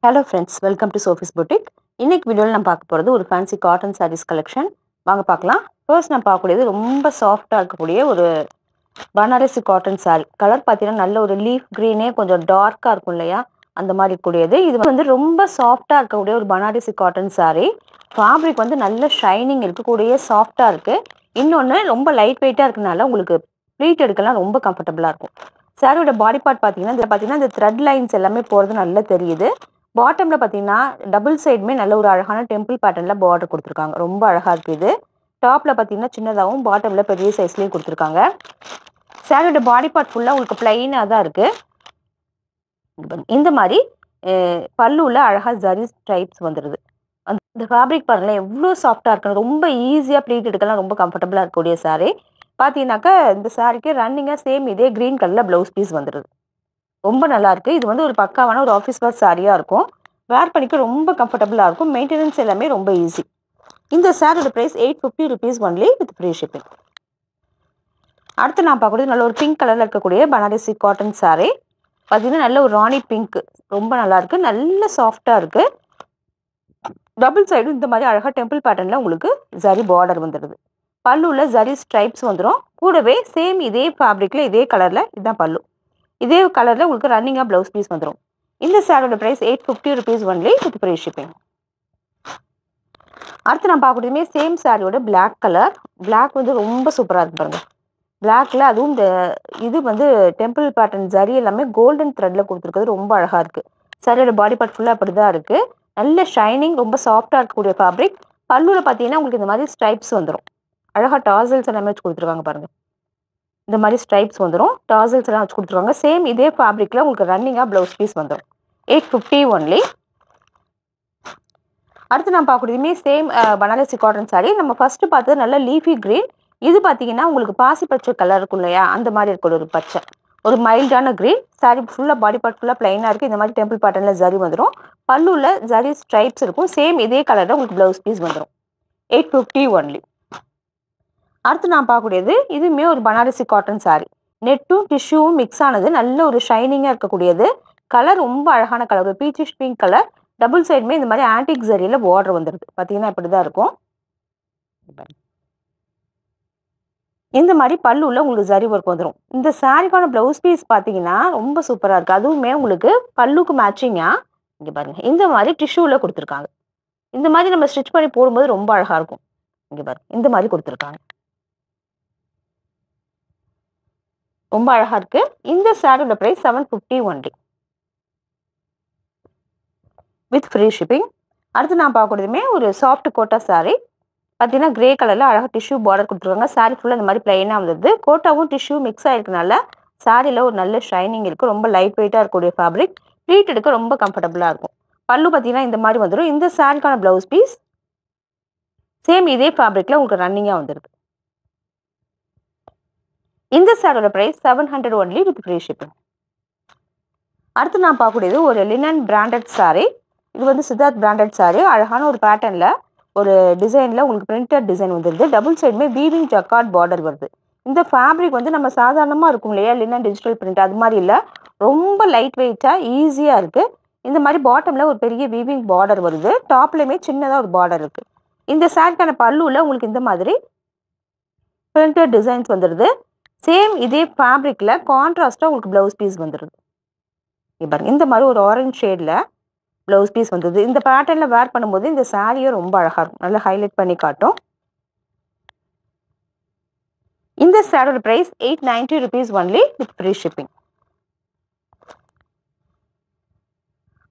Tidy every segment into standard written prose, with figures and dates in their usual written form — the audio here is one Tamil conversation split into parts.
Hello friends, welcome to Sophie's Boutique. இன்னைக்கு வீடியோவில் நம்ம பார்க்க போகிறது ஒரு ஃபேன்சி காட்டன் சாரீஸ் கலெக்ஷன். வாங்க பார்க்கலாம். ஃபர்ஸ்ட் நான் பார்க்கக்கூடியது ரொம்ப சாஃப்டாக இருக்கக்கூடிய ஒரு பனாரசி காட்டன் சாரீ. கலர் பார்த்தீங்கன்னா நல்ல ஒரு லீஃப் க்ரீனே கொஞ்சம் டார்க்காக இருக்கும் இல்லையா, அந்த மாதிரி இருக்கக்கூடியது. இது வந்து ரொம்ப சாஃப்டாக இருக்கக்கூடிய ஒரு பனாரசி காட்டன் சாரீ. ஃபேப்ரிக் வந்து நல்ல ஷைனிங் இருக்கக்கூடிய சாஃப்டாக இருக்குது. இன்னொன்று ரொம்ப லைட் வெயிட்டாக இருக்கனால உங்களுக்கு ப்ளீட் எடுக்கலாம் ரொம்ப கம்ஃபர்டபுளாக இருக்கும். சாரியோட பாடி பார்ட் பார்த்தீங்கன்னா இதில் பார்த்தீங்கன்னா இந்த த்ரெட் லைன்ஸ் எல்லாமே போகிறது நல்லா தெரியுது. பாட்டமில் பார்த்தீங்கன்னா டபுள் சைடுமே நல்ல ஒரு அழகான டெம்பிள் பேட்டர்னில் பார்டர் கொடுத்துருக்காங்க. ரொம்ப அழகாக இருக்குது இது. டாப்பில் பார்த்தீங்கன்னா சின்னதாகவும் பாட்டமில் பெரிய சைஸ்லேயும் கொடுத்துருக்காங்க. சாரியோட பாடி பார்ட் ஃபுல்லாக உங்களுக்கு பிளைனாக தான் இருக்குது. இந்த மாதிரி பல்லுவில் அழகாக ஜரி ஸ்ட்ரைப்ஸ் வந்துடுது. அந்த ஃபேப்ரிக் பாருங்களேன் எவ்வளோ சாஃப்டாக இருக்குன்னு, ரொம்ப ஈஸியாக ப்ளீட் எடுக்கலாம், ரொம்ப கம்ஃபர்டபுளாக இருக்கக்கூடிய சாரீ. பார்த்தீங்கன்னாக்கா இந்த சாரீக்கு ரன்னிங்காக சேம் இதே க்ரீன் கலரில் ப்ளவுஸ் பீஸ் வந்துடுது. ரொம்ப நல்லாயிருக்கு. இது வந்து ஒரு பக்காவான ஒரு ஆஃபீஸ் வேர் சாரியாக இருக்கும். வேர் பண்ணிக்க ரொம்ப கம்ஃபர்டபுளாக இருக்கும். மெயின்டெனன்ஸ் எல்லாமே ரொம்ப ஈஸி. இந்த சாரியோட price 850 rupees only with free shipping. அடுத்து நான் பார்க்கக்கூடியது நல்ல ஒரு பிங்க் கலரில் இருக்கக்கூடிய பனாரசி காட்டன் சாரீ. பார்த்தீங்கன்னா நல்ல ஒரு ராணி பிங்க், ரொம்ப நல்லாயிருக்கு. நல்ல சாஃப்டாக இருக்குது. டபுள் சைடும் இந்த மாதிரி அழகாக டெம்பிள் பேட்டர்னில் உங்களுக்கு ஜரி பார்டர் வந்துடுது. பல்லுவில் ஜரி ஸ்ட்ரைப்ஸ் வந்துடும். கூடவே சேம் இதே ஃபேப்ரிக்கில் இதே கலரில் இதுதான் பல்லு. இதே கலரில் உங்களுக்கு ரன்னிங்காக ப்ளவுஸ் பீஸ் வந்துடும். இந்த சாரியோட price 850 rupees only with free shipping. அடுத்து நான் பார்க்கக்கூடியதுமே சேம் சாரியோட பிளாக் கலர். பிளாக் வந்து ரொம்ப சூப்பராக இருக்கு பாருங்கள். பிளாக்ல அதுவும் இந்த இது வந்து டெம்பிள் பேட்டர்ன் ஜரி எல்லாமே கோல்டன் த்ரெட்டில் கொடுத்துருக்குறது ரொம்ப அழகாக இருக்குது. சாரியோட பாடி பார்ட் ஃபுல்லாக அப்படி தான் இருக்குது. நல்ல ஷைனிங், ரொம்ப சாஃப்டாக இருக்கக்கூடிய ஃபேப்ரிக். பல்லுவில் பார்த்தீங்கன்னா உங்களுக்கு இந்த மாதிரி ஸ்ட்ரைப்ஸ் வந்துடும். அழகாக டாசல்ஸ் எல்லாமே வச்சு கொடுத்துருக்காங்க பாருங்கள். இந்த மாதிரி ஸ்ட்ரைப்ஸ் வந்துடும். டாசல்ஸ் எல்லாம் வச்சு கொடுத்துருவாங்க. சேம் இதே ஃபேப்ரிக்கில் உங்களுக்கு ரன்னிங்காக ப்ளவுஸ் பீஸ் வந்துடும். 850 ஒன்லி. அடுத்து நான் பார்க்கக்கூடியதுமே சேம் பனாரசி காட்டன் சாரீ. நம்ம ஃபஸ்ட்டு பார்த்தது நல்ல லீஃபி க்ரீன். இது பார்த்தீங்கன்னா உங்களுக்கு பாசி பச்சை கலர் இருக்கும் இல்லையா, அந்த மாதிரி இருக்கிற ஒரு பச்சை, ஒரு மைல்டான க்ரீன். சாரீ ஃபுல்லாக பாடி பார்ட் ஃபுல்லாக ப்ளைனாக இருக்குது. இந்த மாதிரி டெம்பிள் பேட்டர்னில் ஜரி வந்துடும். பல்லுவில் ஜரி ஸ்ட்ரைப்ஸ் இருக்கும். சேம் இதே கலரில் உங்களுக்கு ப்ளவுஸ் பீஸ் வந்துடும். 850 ஒன்லி. அடுத்து நான் பார்க்கக்கூடியது இதுவுமே ஒரு பனாரசி காட்டன் சாரீ. நெட்டும் டிஷ்யூவும் மிக்ஸ் ஆனது, நல்ல ஒரு ஷைனிங்காக இருக்கக்கூடியது. கலர் ரொம்ப அழகான கலர், ஒரு பீச்சிஷ் பிங்க் கலர். டபுள் சைடுமே இந்த மாதிரி ஆன்டிக் ஜரியில் பார்டர் வந்துடுது. பார்த்தீங்கன்னா இப்படி தான் இருக்கும். இந்த மாதிரி பல்லுவில் உங்களுக்கு ஜரி ஒர்க் வந்துடும். இந்த சாரிக்கான ப்ளவுஸ் பீஸ் பார்த்தீங்கன்னா ரொம்ப சூப்பராக இருக்குது. அதுவுமே உங்களுக்கு பல்லுக்கு மேட்சிங்காக இங்கே பாருங்கள் இந்த மாதிரி டிஷ்யூவில் கொடுத்துருக்காங்க. இந்த மாதிரி நம்ம ஸ்டிச் பண்ணி போடும்போது ரொம்ப அழகாக இருக்கும். இங்கே பாருங்கள் இந்த மாதிரி கொடுத்துருக்காங்க. ரொம்ப அழகாக இருக்குது. இந்த சாரியோட price 750 only with free shipping. அடுத்து நான் பார்க்கக்கூடியதுமே ஒரு சாஃப்ட் கோட்டா சாரீ. பார்த்தீங்கன்னா கிரே கலரில் அழகாக டிஷ்யூ பார்டர் கொடுத்துருக்காங்க. சாரீ ஃபுல்லாக இந்த மாதிரி பிளைனாக வந்துடுது. கோட்டாவும் டிஷ்யூ மிக்ஸ் ஆகிருக்கனால சாரியில் ஒரு நல்ல ஷைனிங் இருக்குது. ரொம்ப லைட் வெயிட்டாக இருக்கக்கூடிய ஃபேப்ரிக். ப்ளீட் எடுக்க ரொம்ப கம்ஃபர்டபுளாக இருக்கும். பல்லு பார்த்தீங்கன்னா இந்த மாதிரி வந்துடும். இந்த சாரிக்கான ப்ளவுஸ் பீஸ் சேம் இதே ஃபேப்ரிக்கில் உங்களுக்கு ரன்னிங்காக வந்துடுது. இந்த சாரியோட price 700 only with free shipping. அடுத்து நான் பார்க்கக்கூடியது ஒரு லினன் பிராண்டட் சாரீ. இது வந்து சித்தார்த் பிராண்டட் சாரீ. அழகான ஒரு பேட்டர்னில் ஒரு டிசைனில் உங்களுக்கு பிரிண்டட் டிசைன் வந்துடுது. டபுள் சைடுமே வீவிங் ஜக்கார்ட் பார்டர் வருது. இந்த ஃபேப்ரிக் வந்து நம்ம சாதாரணமாக இருக்கும் இல்லையா, லினன் டிஜிட்டல் பிரிண்ட் அது மாதிரி இல்லை, ரொம்ப லைட் வெயிட்டாக ஈஸியாக இருக்குது. இந்த மாதிரி பாட்டமில் ஒரு பெரிய வீவிங் பார்டர் வருது. டாப்லேயுமே சின்னதாக ஒரு பார்டர் இருக்குது. இந்த சாரிக்கான பல்லுவில் உங்களுக்கு இந்த மாதிரி பிரிண்டட் டிசைன்ஸ் வந்துடுது. சேம் இதே ஃபேப்ரிக்கில் கான்ட்ராஸ்ட்டாக உங்களுக்கு ப்ளவுஸ் பீஸ் வந்துடுது. பாருங்க இந்த மாதிரி ஒரு ஆரஞ்ச் ஷேடில் ப்ளவுஸ் பீஸ் வந்தது. இந்த பேட்டர்னில் வேர் பண்ணும்போது இந்த சாரியும் ரொம்ப அழகாக இருக்கும். நல்லா ஹைலைட் பண்ணி காட்டும். இந்த சாரியோட price 890 rupees only with free shipping.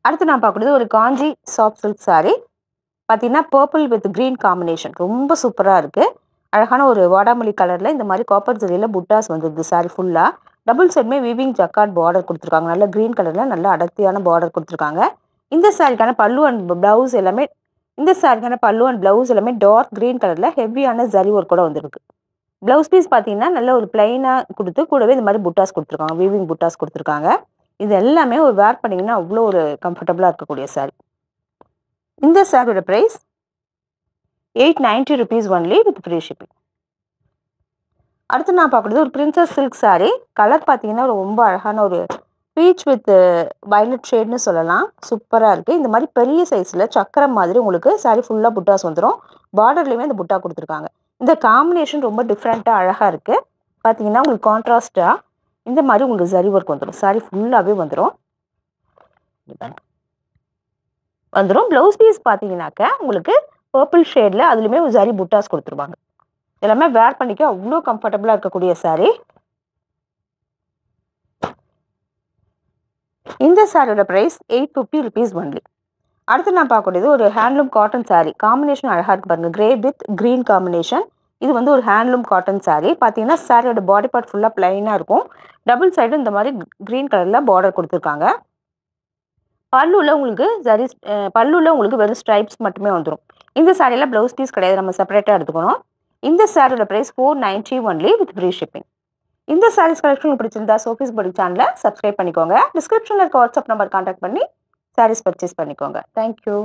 அடுத்து நான் பார்க்கக்கூடியது ஒரு காஞ்சி சாஃப்ட் சில்க் சாரீ. பார்த்தீங்கன்னா பர்பிள் வித் க்ரீன் காம்பினேஷன் ரொம்ப சூப்பராக இருக்குது. அழகான ஒரு வாடாமல்லி கலரில் இந்த மாதிரி காப்பர் ஜரியில் புட்டாஸ் வந்துடுது. சாரீ ஃபுல்லாக டபுள் சைடுமே வீவிங் ஜக்கார்ட் பார்டர் கொடுத்துருக்காங்க. நல்ல க்ரீன் கலரில் நல்ல அடர்த்தியான பார்டர் கொடுத்துருக்காங்க. இந்த சாரிக்கான பல்லு அண்ட் ப்ளவுஸ் எல்லாமே டார்க் க்ரீன் கலரில் ஹெவியான ஜரி ஒர்க் கூட வந்துருக்கு. ப்ளவுஸ் பீஸ் பார்த்தீங்கன்னா நல்ல ஒரு பிளைனாக கொடுத்து கூடவே இந்த மாதிரி புட்டாஸ் கொடுத்துருக்காங்க, வீவிங் புட்டாஸ் கொடுத்துருக்காங்க. இது எல்லாமே ஒரு வேர் பண்ணிங்கன்னா அவ்வளோ ஒரு கம்ஃபர்டபுளாக இருக்கக்கூடிய சாரீ. இந்த சாரியோட price 890 rupees only with free shipping. அடுத்து நான் பார்க்குறது ஒரு பிரின்சஸ் சில்க் சாரீ. கலர் பார்த்தீங்கன்னா ரொம்ப அழகான ஒரு பீச் வித் வயலட் ஷேட்னு சொல்லலாம். சூப்பராக இருக்குது. இந்த மாதிரி பெரிய சைஸில் சக்கரம் மாதிரி உங்களுக்கு சாரி ஃபுல்லாக புட்டாஸ் வந்துடும். பார்டர்லேயுமே இந்த புட்டா கொடுத்துருக்காங்க. இந்த காம்பினேஷன் ரொம்ப டிஃப்ரெண்ட்டாக அழகாக இருக்குது. பார்த்தீங்கன்னா உங்களுக்கு கான்ட்ராஸ்ட்டாக இந்த மாதிரி உங்களுக்கு ஜரி ஒர்க் வந்துடும். சாரி ஃபுல்லாகவே வந்துடும். ப்ளவுஸ் பீஸ் பார்த்தீங்கன்னாக்க உங்களுக்கு பர்பிள் ஷேடில் அதுலேயுமே ஒரு ஜரி புட்டாஸ் கொடுத்துருவாங்க. எல்லாமே வேர் பண்ணிக்க அவ்வளோ கம்ஃபர்டபுளாக இருக்கக்கூடிய சாரி. இந்த சாரியோட ப்ரைஸ் 850 rupees ஒன்லி. அடுத்து நான் பார்க்கக்கூடியது ஒரு ஹேண்ட்லூம் காட்டன் சாரி. காம்பினேஷன் அழகாக இருக்கு பாருங்கள். Grey with green combination. இது வந்து ஒரு ஹேண்ட்லூம் காட்டன் சாரி. பார்த்தீங்கன்னா சாரியோட பாடி பார்ட் ஃபுல்லாக பிளைனாக இருக்கும். டபுள் சைடு இந்த மாதிரி க்ரீன் கலரில் பார்டர் கொடுத்துருக்காங்க. பல்லுவில் உங்களுக்கு வெறும் ஸ்ட்ரைப்ஸ் மட்டுமே வந்துடும். இந்த சாரியில் ப்ளவுஸ் பீஸ் கிடையாது, நம்ம செப்பரேட்டாக எடுத்துக்கணும். இந்த சாரியோட price 490 only with free shipping. இந்த சாரீஸ் கலெக்ஷன் பிடிச்சிருந்தா சோஃபிஸ் பொட்டிக் சேனலை சப்ஸ்கிரைப் பண்ணிக்கோங்க. டிஸ்கிரிப்ஷனில் இருக்க வாட்ஸ்அப் நம்பர் கான்டாக்ட் பண்ணி சாரீஸ் பர்ச்சேஸ் பண்ணிக்கோங்க. தேங்க்யூ.